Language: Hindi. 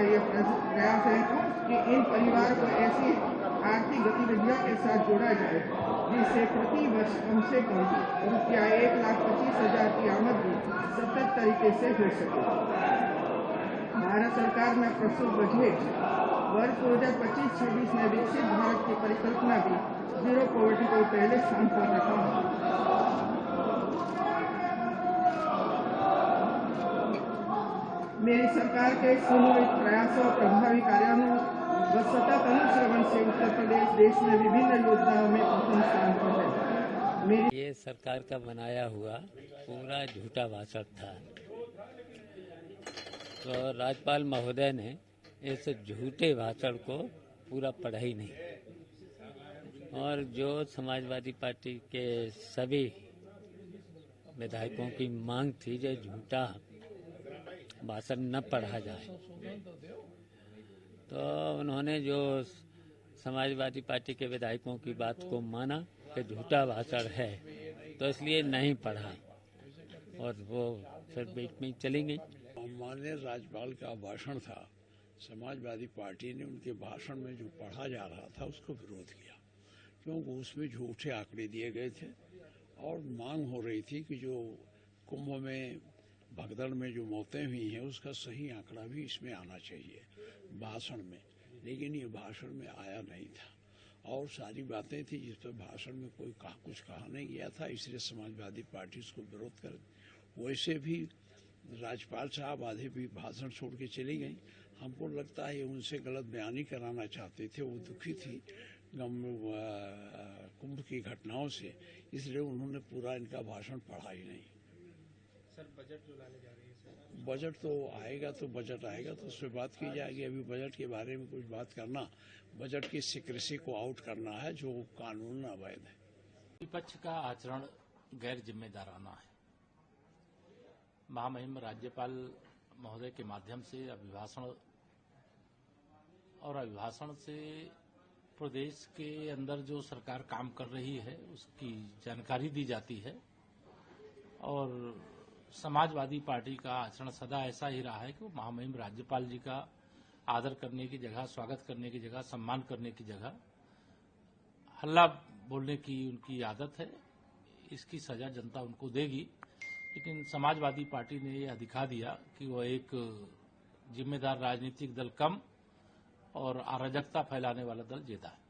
यह प्रयास है कि इन परिवार को ऐसी आर्थिक गतिविधियों के साथ जोड़ा जाए जिससे प्रति वर्ष कम से कम रुपया 1,25,000 की आमदनी सतत तरीके से हो सके। भारत सरकार में प्रस्तुत बजट वर्ष 2025-26 में विकसित भारत की परिकल्पना भी जीरो पॉवर्टी को पहले स्थान पर रखा है। मेरी सरकार के सुनियोजित प्रयासों और प्रभावी कार्यों व सतत अनुश्रवण से उत्तर प्रदेश देश में विभिन्न योजनाओं में प्रथम स्थान पर है। ये सरकार का बनाया हुआ पूरा झूठा भाषण था। तो राज्यपाल महोदय ने इस झूठे भाषण को पूरा पढ़ा ही नहीं और जो समाजवादी पार्टी के सभी विधायकों की मांग थी जो झूठा भाषण न पढ़ा जाए, तो उन्होंने जो समाजवादी पार्टी के विधायकों की बात को माना कि झूठा भाषण है, तो इसलिए नहीं पढ़ा और वो फिर बीच में चली गई। माननीय राज्यपाल का भाषण था, समाजवादी पार्टी ने उनके भाषण में जो पढ़ा जा रहा था उसको विरोध किया, क्योंकि उसमें झूठे आंकड़े दिए गए थे और मांग हो रही थी कि जो कुंभ में भगदड़ में जो मौतें हुई हैं उसका सही आंकड़ा भी इसमें आना चाहिए भाषण में, लेकिन ये भाषण में आया नहीं था और सारी बातें थी जिस पर भाषण में कोई कुछ कहा नहीं गया था, इसलिए समाजवादी पार्टी उसको विरोध कर। वैसे भी राज्यपाल साहब आधे भी भाषण छोड़ के चली गई। हमको लगता है उनसे गलत बयानी कराना चाहते थे, वो दुखी थी कुंभ की घटनाओं से, इसलिए उन्होंने पूरा इनका भाषण पढ़ा ही नहीं। सर, बजट जो लाने जा रही है सर, बजट तो आएगा तो उस पर बात की जाएगी। अभी बजट के बारे में कुछ बात करना, बजट की सिक्रेसी को आउट करना है जो कानून अवैध है। विपक्ष का आचरण गैर जिम्मेदाराना है। महामहिम राज्यपाल महोदय के माध्यम से अभिभाषण से प्रदेश के अंदर जो सरकार काम कर रही है उसकी जानकारी दी जाती है और समाजवादी पार्टी का आचरण सदा ऐसा ही रहा है कि वो महामहिम राज्यपाल जी का आदर करने की जगह, स्वागत करने की जगह, सम्मान करने की जगह हल्ला बोलने की उनकी आदत है। इसकी सजा जनता उनको देगी, लेकिन समाजवादी पार्टी ने यह दिखा दिया कि वो एक जिम्मेदार राजनीतिक दल कम और अराजकता फैलाने वाला दल ज्यादा है।